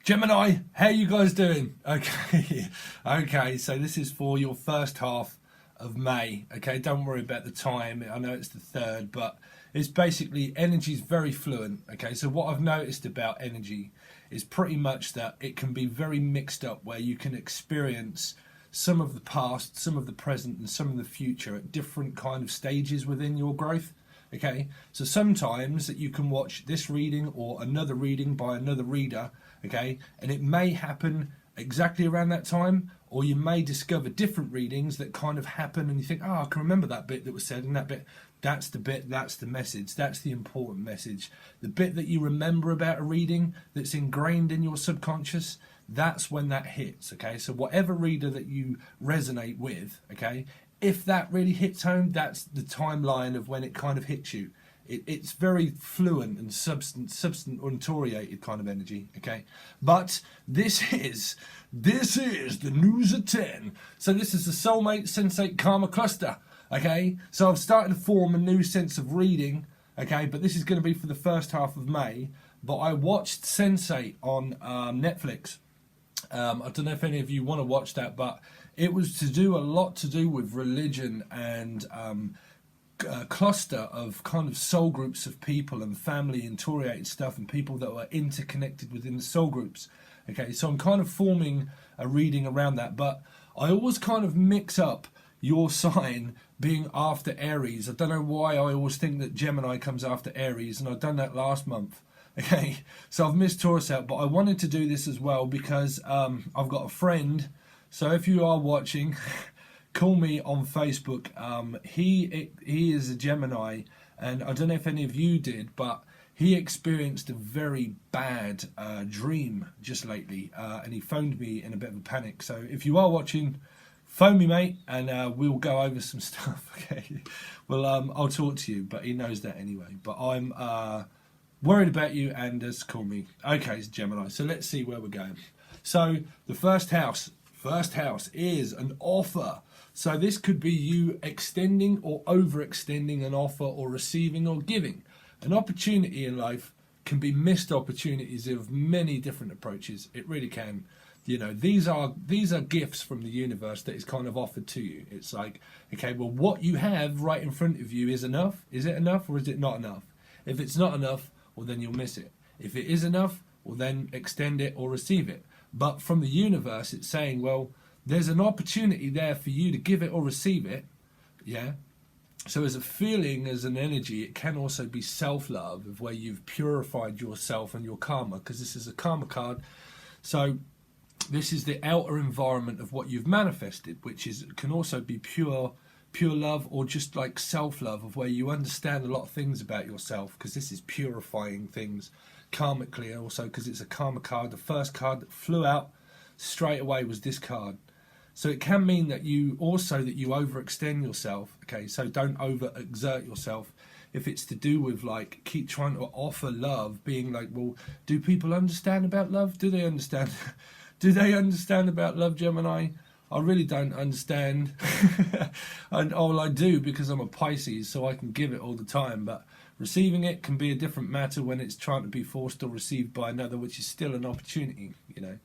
Gemini, how you guys doing? Okay, okay, so this is for your first half of May. Okay, don't worry about the time. I know it's the 3rd, but it's basically energy is very fluent. Okay, so what I've noticed about energy is pretty much that it can be very mixed up, where you can experience some of the past, some of the present, and some of the future at different kind of stages within your growth. Okay, so sometimes that you can watch this reading or another reading by another reader, okay, and it may happen exactly around that time, or you may discover different readings that kind of happen and you think, oh, I can remember that bit that was said, and that bit, that's the message, that's the important message. The bit that you remember about a reading that's ingrained in your subconscious, that's when that hits. Okay, so whatever reader that you resonate with, okay, if that really hits home, that's the timeline of when it kind of hits you. It's very fluent and substantiated kind of energy, okay? But this is the news at 10. So this is the Soulmate Sensate Karma Cluster, okay? So I've started to form a new sense of reading, okay? But this is going to be for the first half of May. But I watched Sensate on Netflix. I don't know if any of you want to watch that, but it was a lot to do with religion and a cluster of kind of soul groups of people and family and oriented stuff and people that were interconnected within the soul groups. Okay, so I'm kind of forming a reading around that, but I always kind of mix up your sign being after Aries. I don't know why I always think that Gemini comes after Aries, and I've done that last month. Okay, so I've missed Taurus out, but I wanted to do this as well because I've got a friend. So if you are watching, call me on Facebook. He is a Gemini, and I don't know if any of you did, but he experienced a very bad dream just lately, and he phoned me in a bit of a panic. So if you are watching, phone me, mate, and we'll go over some stuff. Okay, well, I'll talk to you, but he knows that anyway. But I'm worried about you, and just call me. Okay, it's Gemini. So let's see where we're going. So the first house is an offer. So this could be you extending or overextending an offer, or receiving or giving. An opportunity in life can be missed opportunities of many different approaches. It really can. You know, these are gifts from the universe that is kind of offered to you. It's like, okay, well, what you have right in front of you is enough. Is it enough, or is it not enough? If it's not enough, well, then you'll miss it. If it is enough, well, then extend it or receive it. But from the universe, it's saying, well, there's an opportunity there for you to give it or receive it. Yeah. So as a feeling, as an energy, it can also be self-love, of where you've purified yourself and your karma, because this is a karma card. So this is the outer environment of what you've manifested, which can also be pure love, or just like self-love, of where you understand a lot of things about yourself, because this is purifying things karmically, and also because it's a karma card. The first card that flew out straight away was this card. So it can mean that you overextend yourself. Okay, so don't overexert yourself. If it's to do with like keep trying to offer love, being like, well, do people understand about love? Do they understand? Do they understand about love, Gemini? I really don't understand. And all I do, because I'm a Pisces, so I can give it all the time. But receiving it can be a different matter when it's trying to be forced or received by another, which is still an opportunity, you know.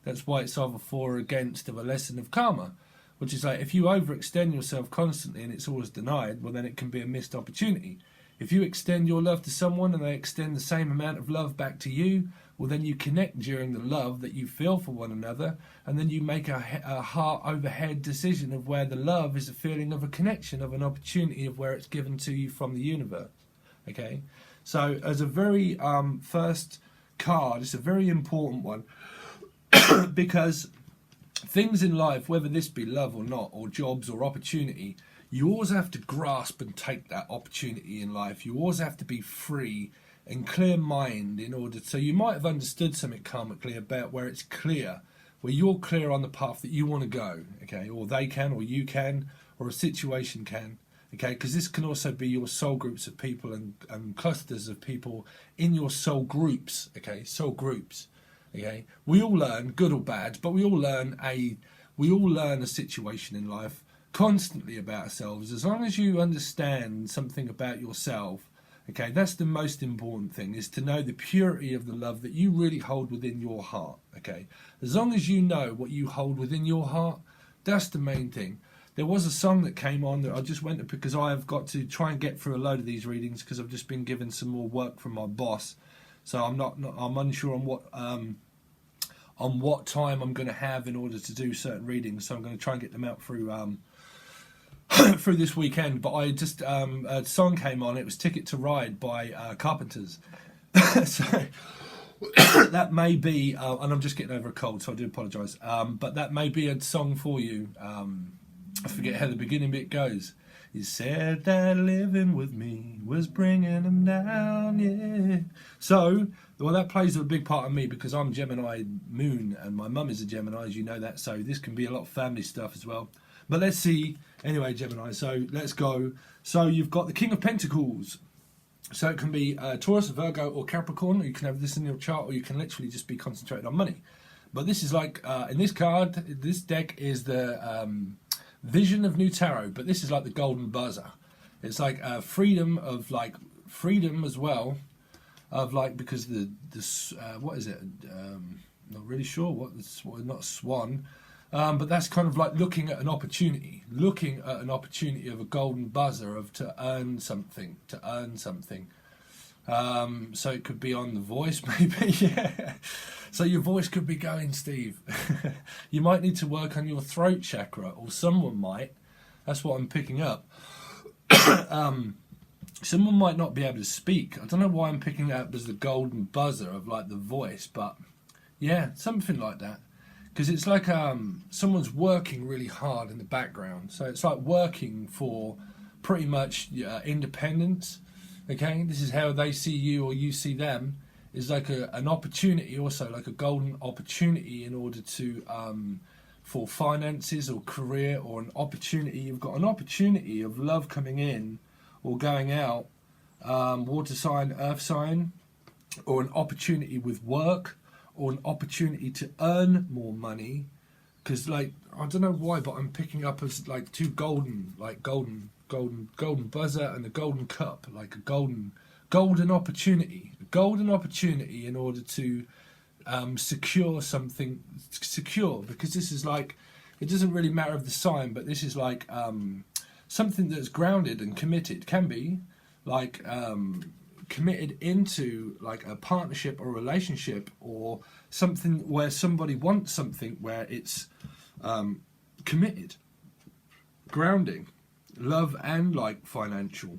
That's why it's either for or against of a lesson of karma, which is like, if you overextend yourself constantly and it's always denied, well, then it can be a missed opportunity. If you extend your love to someone and they extend the same amount of love back to you, well, then you connect during the love that you feel for one another, and then you make a heart over head decision of where the love is a feeling of a connection, of an opportunity, of where it's given to you from the universe. Okay, so as a very first card, it's a very important one. Because things in life, whether this be love or not, or jobs or opportunity, you always have to grasp and take that opportunity in life. You always have to be free and clear mind in order. So you might have understood something karmically about where it's clear, where you're clear on the path that you want to go, okay, or they can, or you can, or a situation can, okay, because this can also be your soul groups of people and clusters of people in your soul groups, okay, soul groups. Okay, we all learn, good or bad, but we all learn a situation in life constantly about ourselves. As long as you understand something about yourself, Okay, that's the most important thing, is to know the purity of the love that you really hold within your heart. Okay, as long as you know what you hold within your heart, that's the main thing. There was a song that came on that I just went to, because I have got to try and get through a load of these readings because I've just been given some more work from my boss. So I'm unsure on what time I'm going to have in order to do certain readings. So I'm going to try and get them out through through this weekend. But I just a song came on. It was "Ticket to Ride" by Carpenters. So that may be, and I'm just getting over a cold, so I do apologise. But that may be a song for you. I forget how the beginning bit goes. You said that living with me was bringing them down, yeah. So, well, that plays a big part of me because I'm Gemini moon and my mum is a Gemini, as you know that. So this can be a lot of family stuff as well. But let's see. Anyway, Gemini, so let's go. So you've got the King of Pentacles. So it can be Taurus, Virgo or Capricorn, or you can have this in your chart, or you can literally just be concentrated on money. But this is like, in this card, this deck is the Vision of New Tarot, but this is like the golden buzzer. It's like freedom as well, of like, because the what is it? Not really sure what this, not swan, but that's kind of like looking at an opportunity of a golden buzzer of to earn something. So it could be on The Voice, maybe. Yeah. So your voice could be going, Steve. You might need to work on your throat chakra, or someone might. That's what I'm picking up. Someone might not be able to speak. I don't know why I'm picking it up as the golden buzzer of like The Voice, but yeah, something like that. Because it's like someone's working really hard in the background. So it's like working for pretty much independence. Okay, this is how they see you or you see them. Is like an opportunity, also like a golden opportunity in order to for finances or career, or an opportunity. You've got an opportunity of love coming in or going out, water sign, earth sign, or an opportunity with work, or an opportunity to earn more money. Because like, I don't know why, but I'm picking up as like two golden buzzer and a golden cup, like a golden opportunity in order to secure something secure. Because this is like, it doesn't really matter of the sign, but this is like something that's grounded and committed. Can be like committed into like a partnership or relationship, or something where somebody wants something where it's committed, grounding, love and like financial.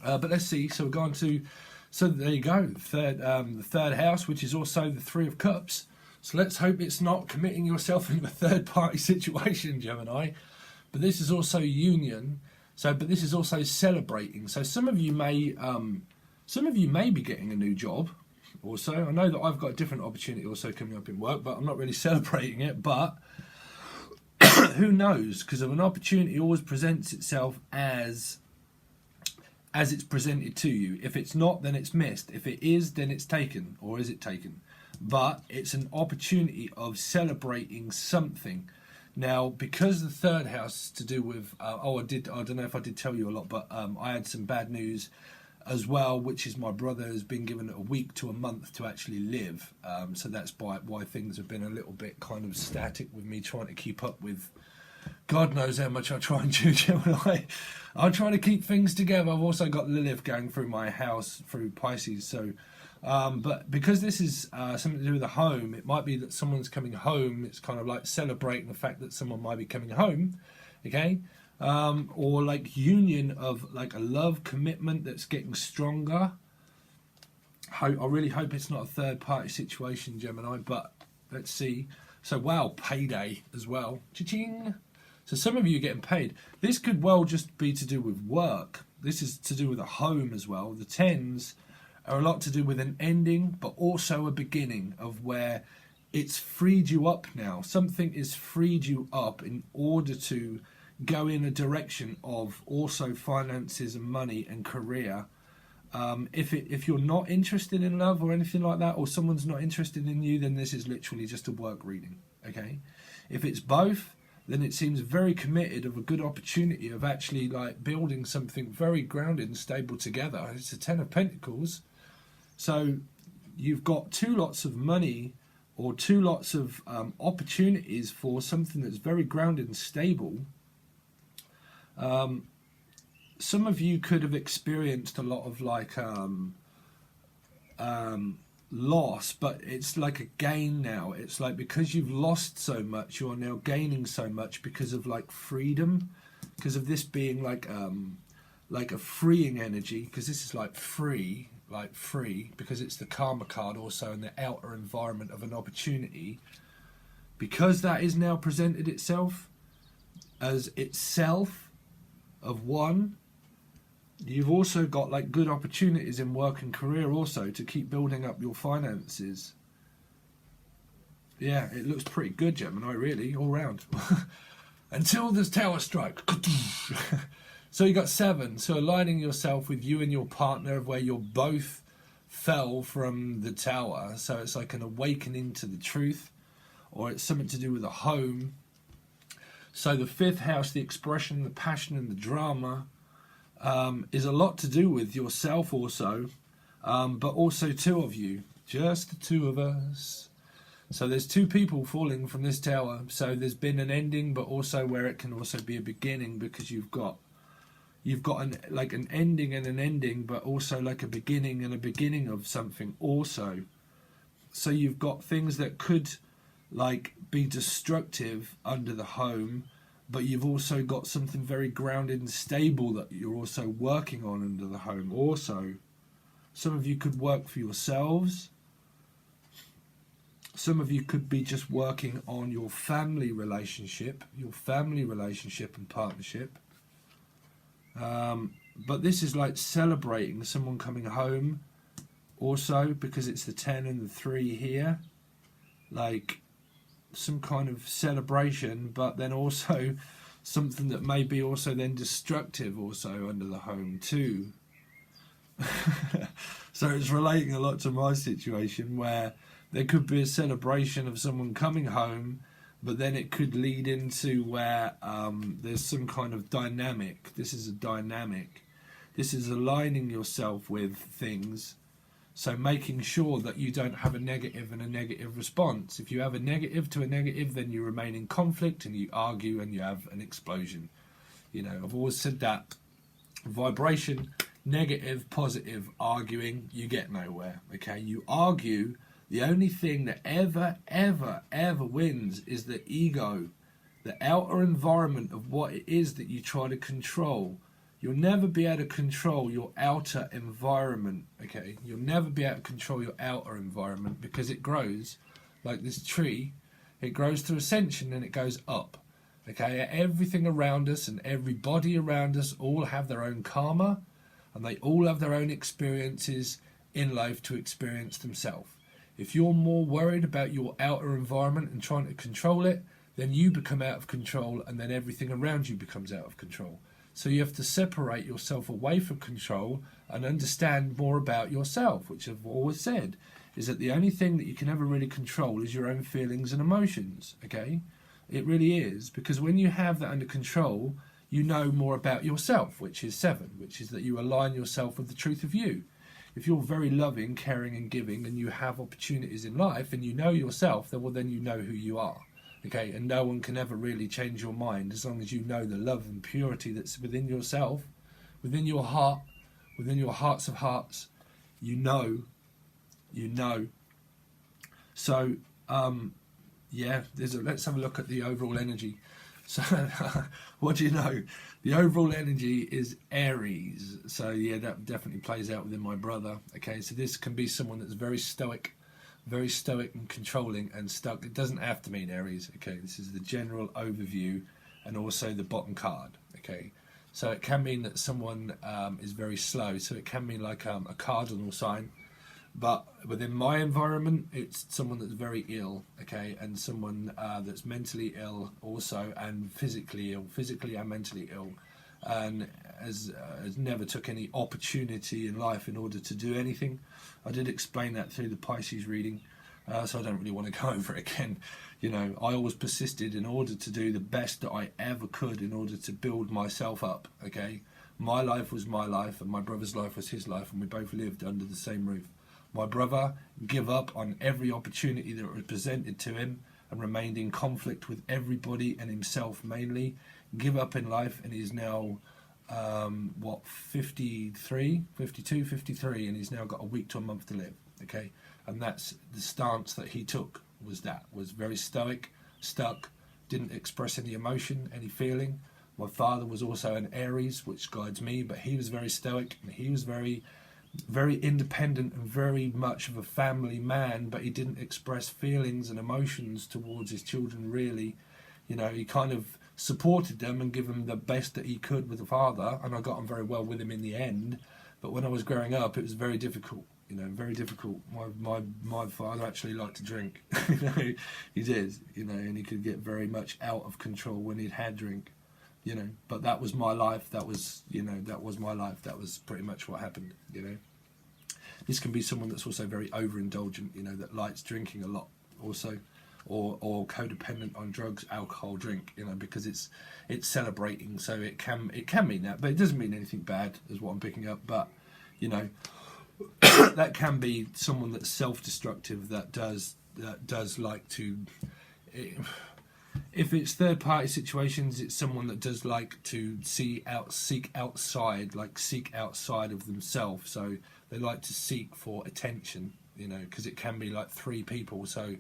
But let's see. So we're going to, so there you go, the third house, which is also the Three of Cups. So let's hope it's not committing yourself into a third party situation, Gemini. But this is also union. So, but this is also celebrating. So some of you may be getting a new job. Also, I know that I've got a different opportunity also coming up in work, but I'm not really celebrating it. But who knows? Because of an opportunity always presents itself as it's presented to you. If it's not, then it's missed. If it is, then it's taken, or is it taken? But it's an opportunity of celebrating something. Now, because the third house is to do with, I don't know if I did tell you a lot, but I had some bad news as well, which is my brother has been given a week to a month to actually live. So that's why things have been a little bit kind of static with me trying to keep up with, God knows how much I try and do, Gemini. I'm trying to keep things together. I've also got Lilith going through my house through Pisces. So, but because this is something to do with a home, it might be that someone's coming home. It's kind of like celebrating the fact that someone might be coming home, okay? Or like union of like a love commitment that's getting stronger. I really hope it's not a third party situation, Gemini, but let's see. So wow, payday as well. Cha-ching. So some of you are getting paid. This could well just be to do with work. This is to do with a home as well. The tens are a lot to do with an ending, but also a beginning of where it's freed you up now. Something is freed you up in order to go in a direction of also finances and money and career. If you're not interested in love or anything like that, or someone's not interested in you, then this is literally just a work reading, okay? If it's both, then it seems very committed of a good opportunity of actually like building something very grounded and stable together. It's a 10 of Pentacles. So you've got two lots of money or two lots of opportunities for something that's very grounded and stable. Some of you could have experienced a lot of like loss, but it's like a gain now. It's like because you've lost so much, you are now gaining so much because of like freedom, because of this being like a freeing energy, because this is like free, because it's the karma card also in the outer environment of an opportunity. Because that is now presented itself as itself of one, you've also got like good opportunities in work and career also to keep building up your finances. Yeah, it looks pretty good, Gemini, really, all round. Until this tower strike. So you got 7. So aligning yourself with you and your partner of where you're both fell from the tower. So it's like an awakening to the truth, or it's something to do with a home. So the 5th house, the expression, the passion and the drama, is a lot to do with yourself also, but also 2 of you, just the 2 of us. So there's 2 people falling from this tower. So there's been an ending, but also where it can also be a beginning, because you've got an ending and an ending, but also like a beginning and a beginning of something also. So you've got things that could like be destructive under the home, but you've also got something very grounded and stable that you're also working on under the home also. Some of you could work for yourselves. Some of you could be just working on your family relationship and partnership. But this is like celebrating someone coming home also, because it's the 10 and the 3 here. Like some kind of celebration, but then also something that may be also then destructive also under the home too. So it's relating a lot to my situation, where there could be a celebration of someone coming home, but then it could lead into where there's some kind of dynamic. This is a dynamic. This is aligning yourself with things. So making sure that you don't have a negative and a negative response. If you have a negative to a negative, then you remain in conflict and you argue and you have an explosion. You know, I've always said that vibration, negative, positive, arguing, you get nowhere. Okay, you argue. The only thing that ever wins is the ego, the outer environment of what it is that you try to control. You'll never be able to control your outer environment, okay? You'll never be able to control your outer environment, because it grows like this tree. It grows through ascension and it goes up, okay? Everything around us and everybody around us all have their own karma, and they all have their own experiences in life to experience themselves. If you're more worried about your outer environment and trying to control it, then you become out of control, and then everything around you becomes out of control. So you have to separate yourself away from control and understand more about yourself, which I've always said is that the only thing that you can ever really control is your own feelings and emotions, okay? It really is, because when you have that under control, you know more about yourself, which is 7, which is that you align yourself with the truth of you. If you're very loving, caring and giving, and you have opportunities in life and you know yourself, then you know who you are. Okay, and no one can ever really change your mind as long as you know the love and purity that's within yourself, within your heart, within your hearts of hearts. You know. So, yeah, let's have a look at the overall energy. So, what do you know? The overall energy is Aries. So, yeah, that definitely plays out within my brother. Okay, so this can be someone that's very stoic and controlling and stuck. It doesn't have to mean Aries. Okay, this is the general overview and also the bottom card. Okay, so it can mean that someone is very slow. So it can mean like a cardinal sign. But within my environment, it's someone that's very ill, okay, and someone that's mentally ill also, and physically ill, physically and mentally ill, and has never took any opportunity in life in order to do anything. I did explain that through the Pisces reading, so I don't really want to go over it again. You know, I always persisted in order to do the best that I ever could in order to build myself up, okay? My life was my life, and my brother's life was his life, and we both lived under the same roof. My brother gave up on every opportunity that was presented to him and remained in conflict with everybody and himself mainly. Give up in life, and he's now, 53, 52, 53, and he's now got a week to a month to live, okay? And that's the stance that he took, was very stoic, stuck, didn't express any emotion, any feeling. My father was also an Aries, which guides me, but he was very stoic, and he was very, very independent and very much of a family man, but he didn't express feelings and emotions towards his children, really. You know, he kind of supported them and gave them the best that he could with the father, and I got on very well with him in the end. But when I was growing up, it was very difficult. You know, very difficult. My father actually liked to drink. You know, he did. You know, and he could get very much out of control when he'd had drink. You know, but that was my life. That was, you know, that was my life. That was pretty much what happened. You know, this can be someone that's also very overindulgent. You know, that likes drinking a lot, also, or codependent on drugs, alcohol, drink. You know, because it's celebrating, so it can mean that, but it doesn't mean anything bad, is what I'm picking up. But you know. That can be someone that's self-destructive, that does like to, if it's third-party situations, it's someone that does like to seek outside of themselves. So they like to seek for attention, you know, because it can be like three people, so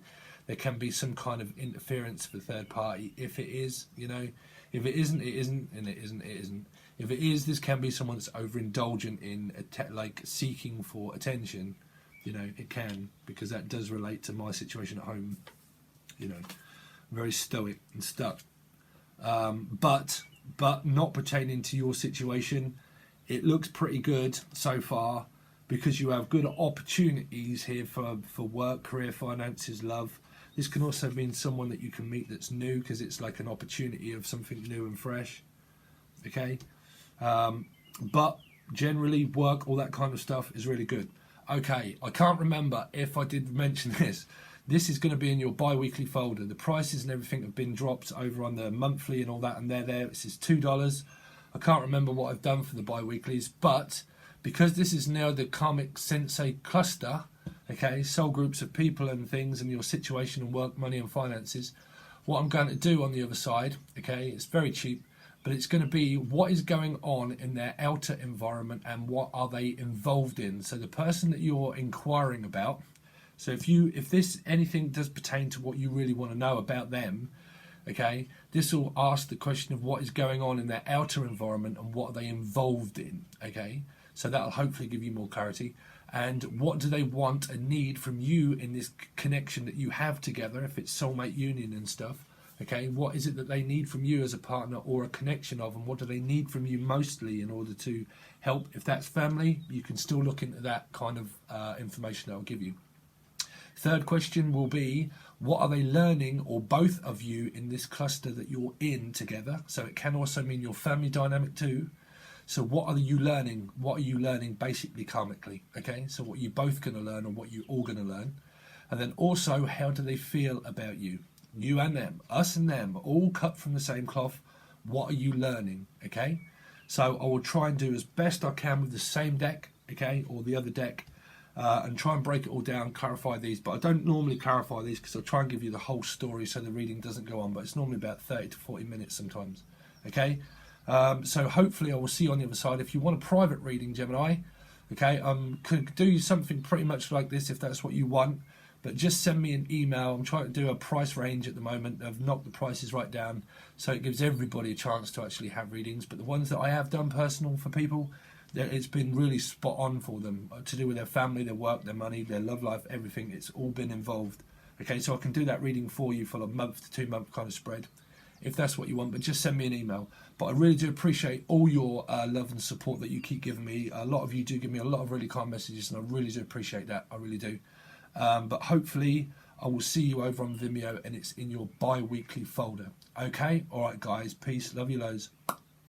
there can be some kind of interference for third party. If it is, you know, if it isn't, it isn't, and it isn't, it isn't. If it is, this can be someone that's overindulgent in like seeking for attention. You know, it can, because that does relate to my situation at home. You know, very stoic and stuck. But not pertaining to your situation, it looks pretty good so far, because you have good opportunities here for work, career, finances, love. This can also mean someone that you can meet that's new, because it's like an opportunity of something new and fresh. Okay. But generally work, all that kind of stuff is really good. Okay, I can't remember if I did mention this. This is going to be in your bi-weekly folder. The prices and everything have been dropped over on the monthly and all that, and they're there. This is $2. I can't remember what I've done for the bi-weeklies, but because this is now the Karmic Sensei cluster, okay, soul groups of people and things, and your situation and work, money and finances, what I'm going to do on the other side, okay, it's very cheap, but it's going to be what is going on in their outer environment and what are they involved in. So the person that you're inquiring about, so if this anything does pertain to what you really want to know about them, okay, this will ask the question of what is going on in their outer environment and what are they involved in, okay? So that'll hopefully give you more clarity. And what do they want and need from you in this connection that you have together, if it's soulmate union and stuff. Okay, what is it that they need from you as a partner or a connection of, and what do they need from you mostly in order to help? If that's family, you can still look into that kind of information that I'll give you. Third question will be, what are they learning, or both of you, in this cluster that you're in together? So it can also mean your family dynamic too. So what are you learning? What are you learning basically karmically? Okay, so what are you both going to learn, or what you're all going to learn? And then also, how do they feel about you? You and them, us and them, all cut from the same cloth. What are you learning? Okay, so I will try and do as best I can with the same deck, okay, or the other deck, and try and break it all down, clarify these. But I don't normally clarify these because I'll try and give you the whole story so the reading doesn't go on, but it's normally about 30 to 40 minutes sometimes. Okay, so hopefully I will see you on the other side. If you want a private reading, Gemini, okay, could do something pretty much like this if that's what you want. But just send me an email. I'm trying to do a price range at the moment. I've knocked the prices right down, so it gives everybody a chance to actually have readings. But the ones that I have done personal for people, it's been really spot on for them, to do with their family, their work, their money, their love life, everything. It's all been involved. Okay, so I can do that reading for you for a month to 2 month kind of spread, if that's what you want. But just send me an email. But I really do appreciate all your love and support that you keep giving me. A lot of you do give me a lot of really kind messages, and I really do appreciate that. I really do. But hopefully I will see you over on Vimeo, and it's in your bi-weekly folder. Okay? Alright guys, peace, love you loads.